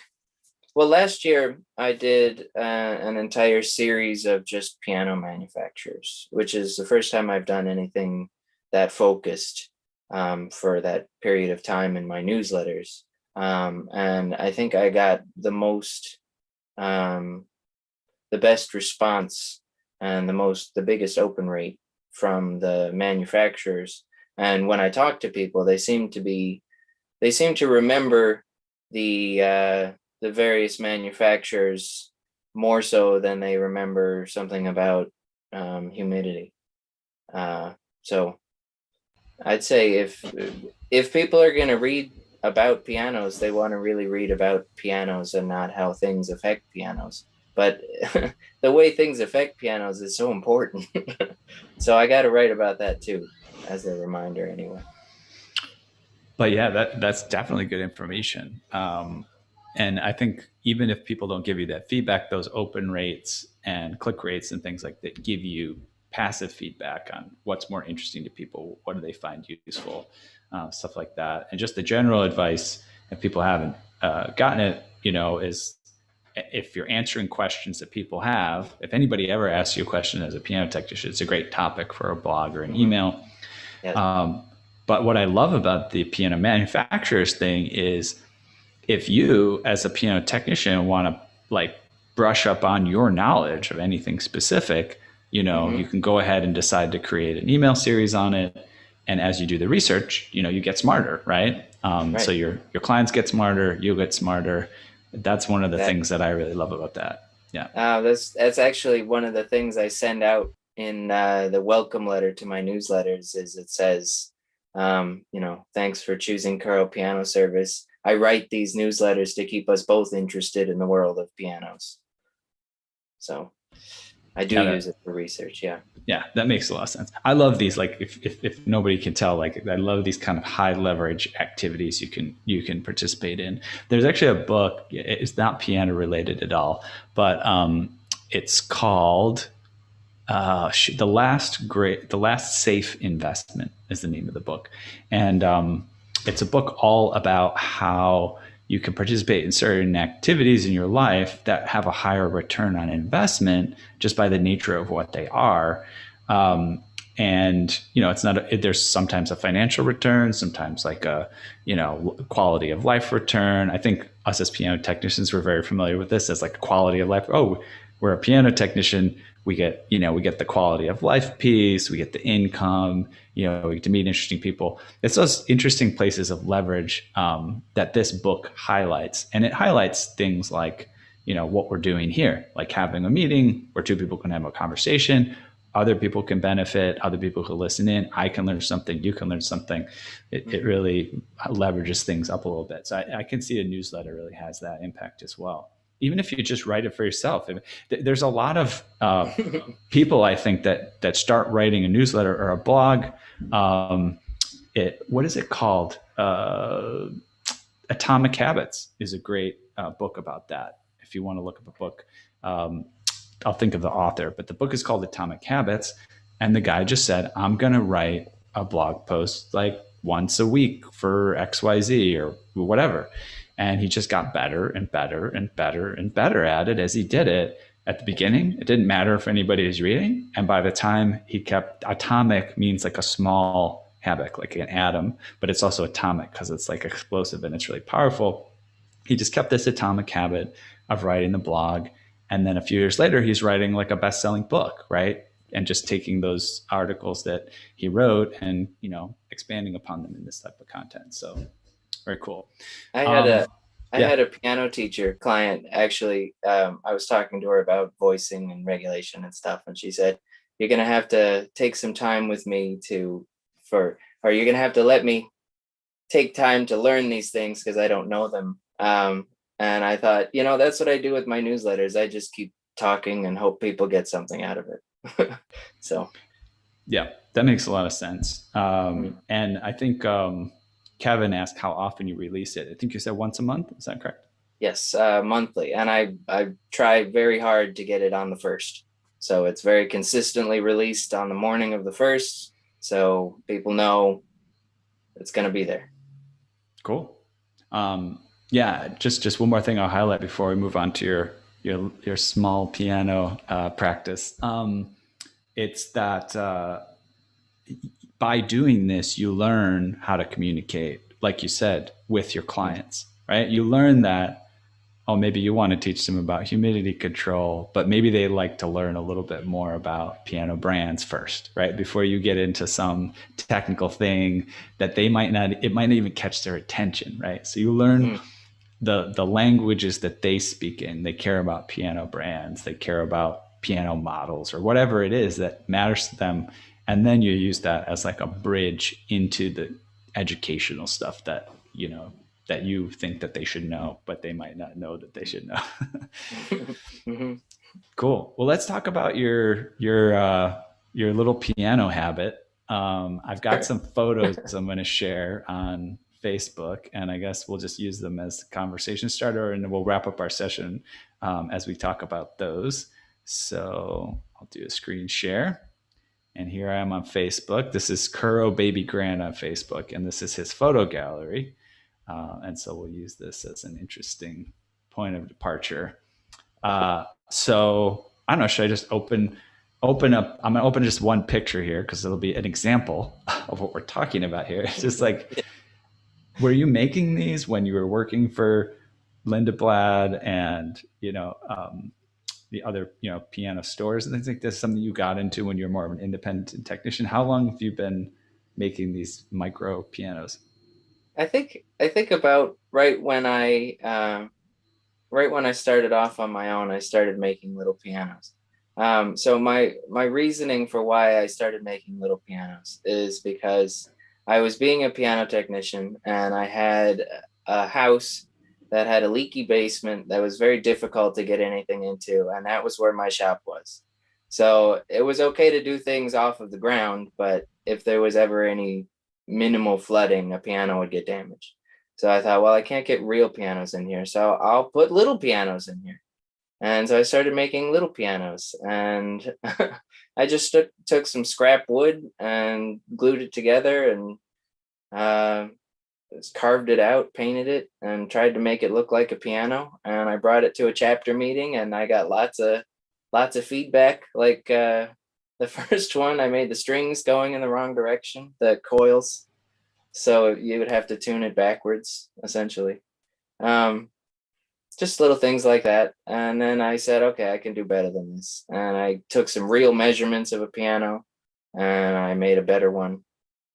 well, last year I did an entire series of just piano manufacturers, which is the first time I've done anything that focused for that period of time in my newsletters. And I think I got the best response and the biggest open rate from the manufacturers. And when I talk to people, they seem to remember the various manufacturers more so than they remember something about humidity. So I'd say if people are going to read about pianos, they want to really read about pianos and not how things affect pianos. But the way things affect pianos is so important. So I got to write about that too, as a reminder anyway. But yeah, that's definitely good information. And I think even if people don't give you that feedback, those open rates and click rates and things like that give you passive feedback on what's more interesting to people, what do they find useful, stuff like that. And just the general advice, if people haven't gotten it, is if you're answering questions that people have, if anybody ever asks you a question as a piano technician, it's a great topic for a blog or an email. Yes. But what I love about the piano manufacturers thing is if you, as a piano technician, want to like brush up on your knowledge of anything specific, you can go ahead and decide to create an email series on it. And as you do the research, you get smarter, right? Right. So your clients get smarter, you get smarter. That's one of the Exactly. things that I really love about that. Yeah. That's actually one of the things I send out in the welcome letter to my newsletters. Is it says, thanks for choosing Carl Piano Service. I write these newsletters to keep us both interested in the world of pianos. So I do use it for research. Yeah. Yeah, that makes a lot of sense. I love these. Like, if nobody can tell, like, I love these kind of high leverage activities you can participate in. There's actually a book. It's not piano related at all, but it's called the last safe investment is the name of the book, and it's a book all about how you can participate in certain activities in your life that have a higher return on investment just by the nature of what they are. And it's not there's sometimes a financial return, sometimes like a quality of life return. I think us as piano technicians, we're very familiar with this as like quality of life. Oh, we're a piano technician, we get the quality of life piece, we get the income, we get to meet interesting people. It's those interesting places of leverage that this book highlights. And it highlights things like what we're doing here, like having a meeting where two people can have a conversation, other people can benefit, other people can listen in, I can learn something, you can learn something. It really leverages things up a little bit. So I can see a newsletter really has that impact as well, even if you just write it for yourself. There's a lot of people, I think, that start writing a newsletter or a blog. What is it called? Atomic Habits is a great book about that. If you want to look up a book, I'll think of the author, but the book is called Atomic Habits. And the guy just said, I'm going to write a blog post like once a week for XYZ or whatever. And he just got better and better and better and better at it as he did it. At the beginning, it didn't matter if anybody was reading. And by the time he kept, atomic means like a small habit, like an atom, but it's also atomic because it's like explosive and it's really powerful. He just kept this atomic habit of writing the blog. And then a few years later, he's writing like a best-selling book, right? And just taking those articles that he wrote and, expanding upon them in this type of content. So very cool. I I had a piano teacher client actually. I was talking to her about voicing and regulation and stuff, and she said, "You're gonna have to take some time with me or you're gonna have to let me take time to learn these things because I don't know them." And I thought, that's what I do with my newsletters. I just keep talking and hope people get something out of it. So, yeah, that makes a lot of sense. mm, And I think Kevin asked how often you release it. I think you said once a month. Is that correct? yes, monthly, and I try very hard to get it on the first. So it's very consistently released on the morning of the first, so people know it's going to be there. Cool. Yeah, just one more thing I'll highlight before we move on to your small piano practice. It's that by doing this, you learn how to communicate, like you said, with your clients, right? You learn that, oh, maybe you want to teach them about humidity control, but maybe they like to learn a little bit more about piano brands first, right? Before you get into some technical thing that it might not even catch their attention, right? So you learn Mm, the languages that they speak in. They care about piano brands, they care about piano models or whatever it is that matters to them. And then you use that as like a bridge into the educational stuff that, that you think that they should know, but they might not know that they should know. mhm. Cool. Well, let's talk about your little piano habit. I've got Sure. some photos I'm going to share on Facebook, and I guess we'll just use them as a conversation starter, and we'll wrap up our session as we talk about those. So I'll do a screen share, and here I am on Facebook. This is Kuro Baby Grand on Facebook, and this is his photo gallery. And so we'll use this as an interesting point of departure. So I don't know. Should I just open up? I'm gonna open just one picture here because it'll be an example of what we're talking about here. It's just like, were you making these when you were working for Linda Blad and the other piano stores and things like this? Something you got into when you're more of an independent technician? How long have you been making these micro pianos? I think about right when I started off on my own, I started making little pianos. So my reasoning for why I started making little pianos is because I was being a piano technician and I had a house that had a leaky basement that was very difficult to get anything into, and that was where my shop was. So it was okay to do things off of the ground, but if there was ever any minimal flooding, a piano would get damaged. So I thought, well, I can't get real pianos in here, so I'll put little pianos in here. And so I started making little pianos, and I just took some scrap wood and glued it together and uh, just carved it out, painted it, and tried to make it look like a piano. And I brought it to a chapter meeting, and I got lots of feedback. Like the first one, I made the strings going in the wrong direction, the coils, so you would have to tune it backwards, essentially. Um, just little things like that. And then I said, okay, I can do better than this. And I took some real measurements of a piano and I made a better one.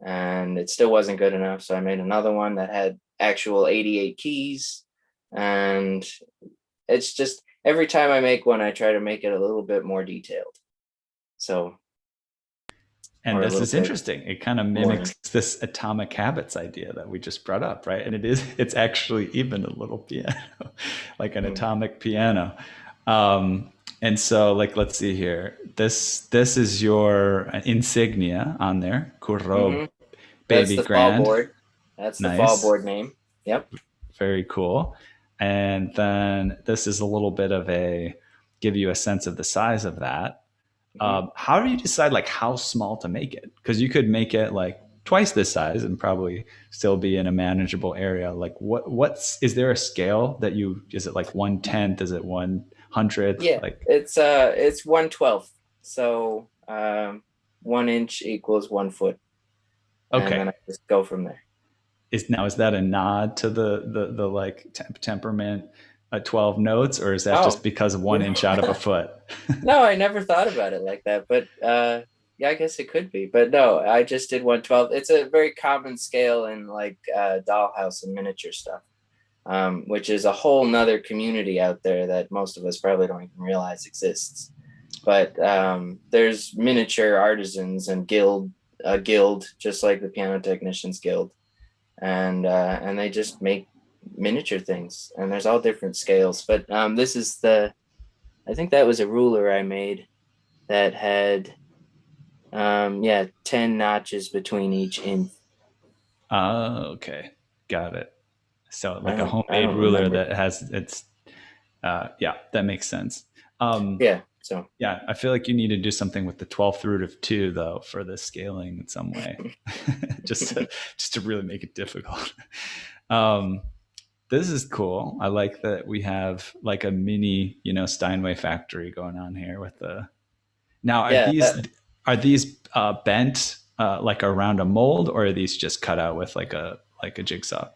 And it still wasn't good enough. So I made another one that had actual 88 keys. And it's just every time I make one, I try to make it a little bit more detailed. So, And or a this little is bit interesting. It kind of more. mimics this atomic habits idea that we just brought up, right? And it's actually even a little piano, like an Mm, atomic piano. And so, like, let's see here. This is your insignia on there, Kuro hmm That's Baby the fall Grand. board. That's the fall Nice, board name. Yep. very cool. And then this is a little bit of a give you a sense of the size of that. hmm How do you decide like how small to make it? Because you could make it like twice this size and probably still be in a manageable area. Like what's is there a scale that you is it like 1/10? Is it 1/100th? Yeah, Like it's 1/12. So 1 inch equals 1 foot, and then okay, I just go from there. is that a nod to the like temperament 12 notes, or is that just Oh, because of you 1 inch out of know, a foot? no, I never thought about it like that, but yeah, I guess it could be. But no, I just did 1/12. It's a very common scale in like dollhouse and miniature stuff. which is a whole nother community out there that most of us probably don't even realize exists. But there's miniature artisans and a guild, just like the Piano Technicians Guild, and they just make miniature things, and there's all different scales. But this is I think that was a ruler I made that had 10 notches between each inch. Okay, got it. So like a I homemade don't ruler remember. that has its yeah, that makes sense. Yeah, so Yeah, I feel like you need to do something with the 12th root of 2 though for the scaling in some way. just to just to really make it difficult. um this is cool. I like that we have like a mini, Steinway factory going on here with the. Now, yeah, are these bent like around a mold, or are these just cut out with like a jigsaw?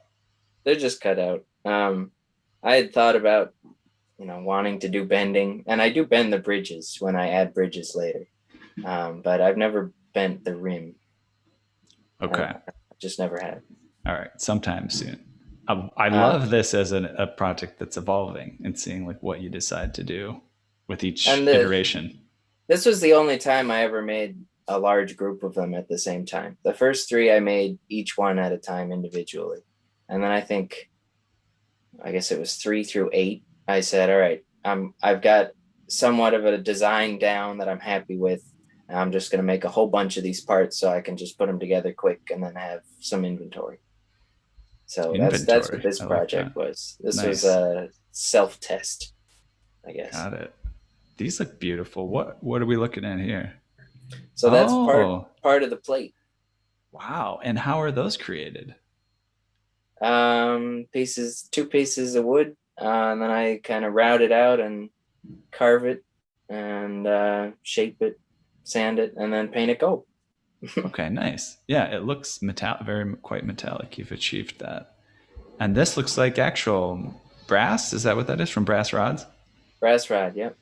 they're just cut out. I had thought about wanting to do bending, and I do bend the bridges when I add bridges later, but I've never bent the rim. Okay. I just never have. All right. Sometime soon. I Uh, love this as a project that's evolving and seeing like what you decide to do with each and iteration. this was the only time I ever made a large group of them at the same time. The first three I made each one at a time individually, and then I guess it was 3 through 8. I said, all right, I've got somewhat of a design down that I'm happy with. And I'm just going to make a whole bunch of these parts so I can just put them together quick and then have some inventory. So that's what Inventory. this I like that. project was. This was Nice. a self-test, I guess. Got it. These look beautiful. What are we looking at here? So that's Oh, part of the plate. wow. And how are those created? Two pieces of wood, and then I kind of route it out and carve it and shape it, sand it, and then paint it gold. Okay, nice. Yeah, it looks very quite metallic. You've achieved that. And this looks like actual brass. Is that what that is from brass rods? Brass rod, yep.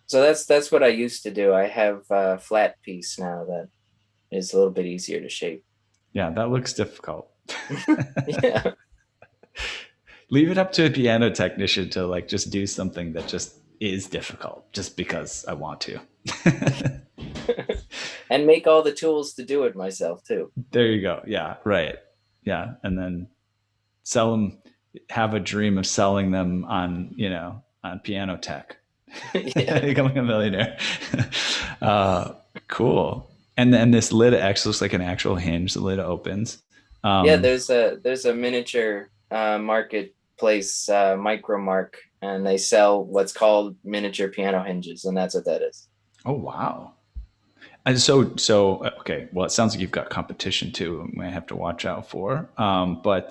So that's what I used to do. I have a flat piece now that is a little bit easier to shape. Yeah, that looks difficult. Yeah. Leave it up to a piano technician to like just do something that just is difficult just because I want to. And make all the tools to do it myself too. There you go. Yeah, right. Yeah, and then sell them. Have a dream of selling them on Piano Tech. Yeah. Becoming a millionaire. Cool. And then this lid actually looks like an actual hinge. The lid opens. Yeah, there's a miniature marketplace, Micromark, and they sell what's called miniature piano hinges, and that's what that is. Oh wow. And so okay. Well, it sounds like you've got competition too. We have to watch out for. But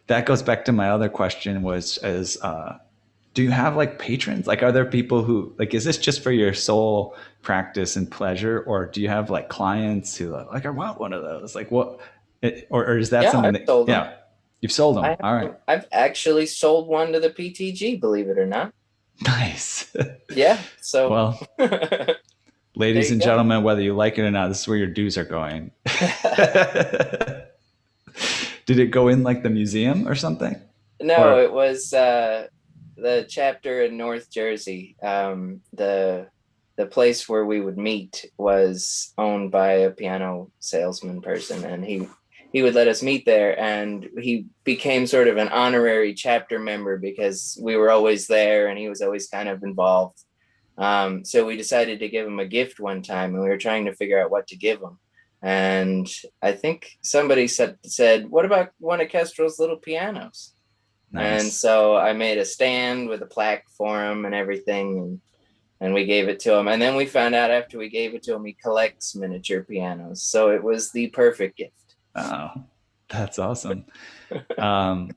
that goes back to my other question: do you have like patrons? Like, are there people who like? Is this just for your sole practice and pleasure, or do you have like clients who like I want one of those? Like, what? Or is that Yeah, something I've that sold them. yeah, you've sold them? All right, I've actually sold one to the PTG, believe it or not. nice. Yeah, so Well, there ladies you and go. gentlemen, whether you like it or not, this is where your dues are going. Did it go in like the museum or something? No, Or it was the chapter in North Jersey. The place where we would meet was owned by a piano salesman person, and he would let us meet there, and he became sort of an honorary chapter member because we were always there and he was always kind of involved. So we decided to give him a gift one time, and we were trying to figure out what to give him. And I think somebody said, "What about one of Kestrel's little pianos?" And nice. so I made a stand with a plaque for him and everything, and we gave it to him. And then we found out after we gave it to him, he collects miniature pianos. So it was the perfect gift. Oh, that's awesome. And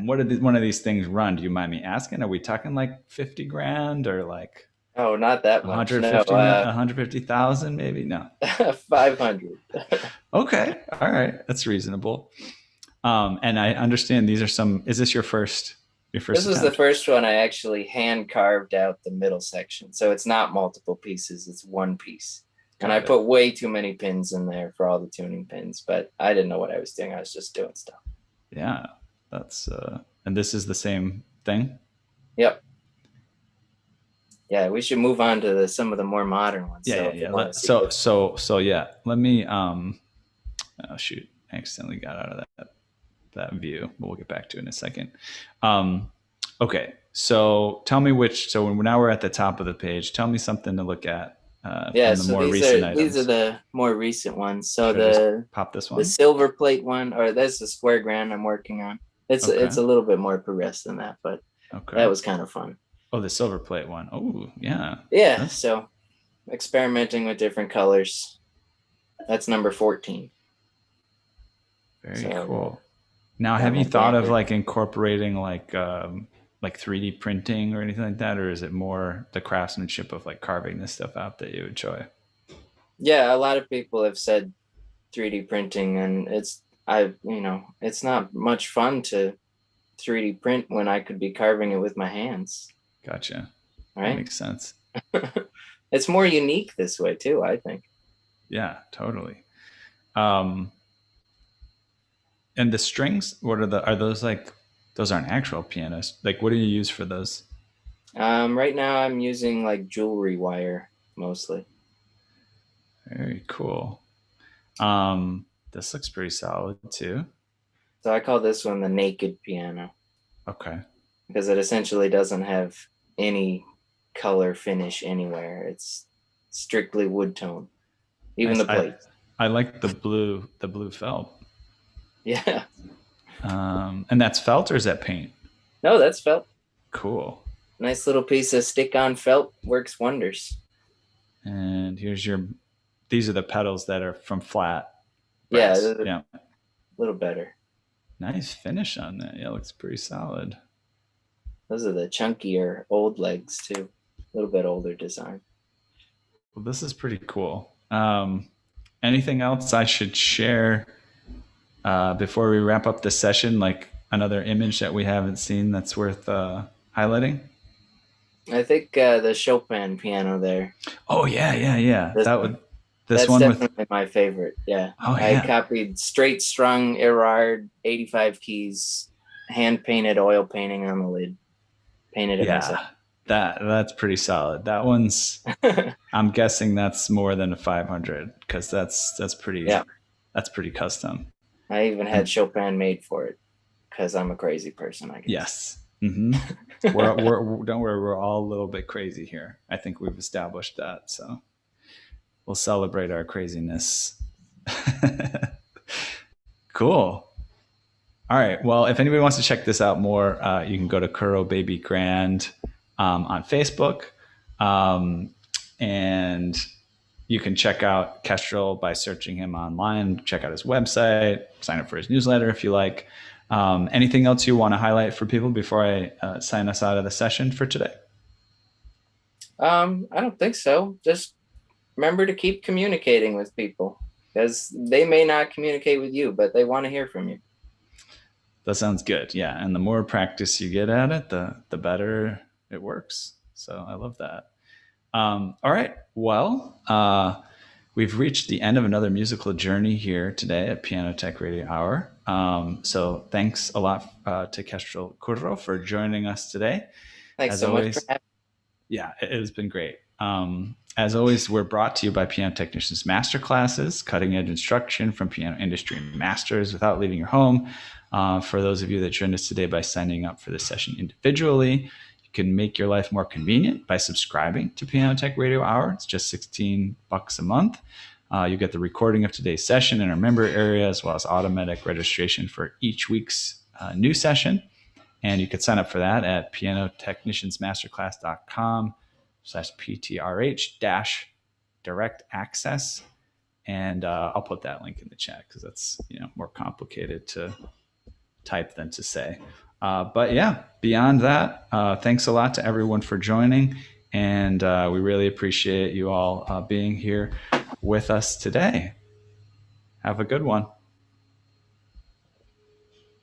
what did one of these things run? Do you mind me asking? Are we talking like 50 grand or like Oh, not that much. No, 150,000 maybe? No. 500. Okay. All right. That's reasonable. And I understand is this your This first was the attempt? first one I actually hand carved out the middle section. So it's not multiple pieces, it's one piece. And I Got it. put way too many pins in there for all the tuning pins, but I didn't know what I was doing. I was just doing stuff. Yeah. That's And this is the same thing? Yep. Yeah, we should move on to some of the more modern ones. Yeah, So yeah, if you yeah. want to see this. So yeah. Let me oh shoot. I accidentally got out of that view, but we'll get back to it in a second. Okay. So tell me so now we're at the top of the page. Tell me something to look at Yeah, from the so more recent these are items. the more recent ones. So Should I just pop this the one? silver plate one, or that's the square grand I'm working on. It's Okay. a little bit more progressed than that, but Okay. that was kind of fun. Oh, the silver plate one. Oh, yeah. Yeah, so experimenting with different colors. That's number 14. Very cool. Now, got have my you thought of damper. like incorporating like 3D printing or anything like that, or is it more the craftsmanship of like carving this stuff out that you enjoy? Yeah, a lot of people have said 3D printing, and it's not much fun to 3D print when I could be carving it with my hands. Gotcha. That Right? makes sense. It's more unique this way too, I think. Yeah, totally. And the strings, are those like, those aren't actual pianos. Like, what do you use for those? Right now I'm using like jewelry wire mostly. Very cool. This looks pretty solid too. So I call this one the naked piano Okay. because it essentially doesn't have any color finish anywhere. It's strictly wood tone. Even Nice. the plates. I like the blue felt. Yeah. And that's felt or is that paint? No, that's felt. Cool. Nice little piece of stick-on felt, works wonders. And these are the pedals that are from flat. Yeah, Yeah. a little better. Nice finish on that. Yeah, looks pretty solid. Those are the chunkier old legs too. A little bit older design. Well, this is pretty cool. Anything else I should share before we wrap up the session? Like another image that we haven't seen that's worth highlighting? I think the Chopin piano there. Oh yeah. That's one definitely with my favorite. Yeah. Oh yeah. I copied straight strung Erard 85 keys, hand painted oil painting on the lid. Painted it myself. That's pretty solid. That one's I'm guessing that's more than a 500 because that's pretty custom. I even had Chopin made for it because I'm a crazy person, I guess. Yes. Mm-hmm. Don't worry, we're all a little bit crazy here. I think we've established that, so we'll celebrate our craziness. Cool. All right. Well, if anybody wants to check this out more, you can go to Kuro Baby Grand on Facebook. And you can check out Kestrel by searching him online, check out his website, sign up for his newsletter if you like. Anything else you want to highlight for people before I sign us out of the session for today? I don't think so. Just remember to keep communicating with people because they may not communicate with you, but they want to hear from you. That sounds good. Yeah. And the more practice you get at it, the better it works. So I love that. All right. Well, we've reached the end of another musical journey here today at Piano Tech Radio Hour. So thanks a lot to Kestrel Curro for joining us today. Thanks so much for having me. Yeah, it has been great. As always, we're brought to you by Piano Technicians Masterclasses, cutting edge instruction from piano industry masters without leaving your home. For those of you that joined us today by signing up for the session individually, you can make your life more convenient by subscribing to Piano Tech Radio Hour. It's just $16 a month. You get the recording of today's session in our member area, as well as automatic registration for each week's new session. And you could sign up for that at pianotechniciansmasterclass.com/PTRH-direct access. And I'll put that link in the chat because that's more complicated to type than to say. But yeah, beyond that, thanks a lot to everyone for joining. And we really appreciate you all being here with us today. Have a good one.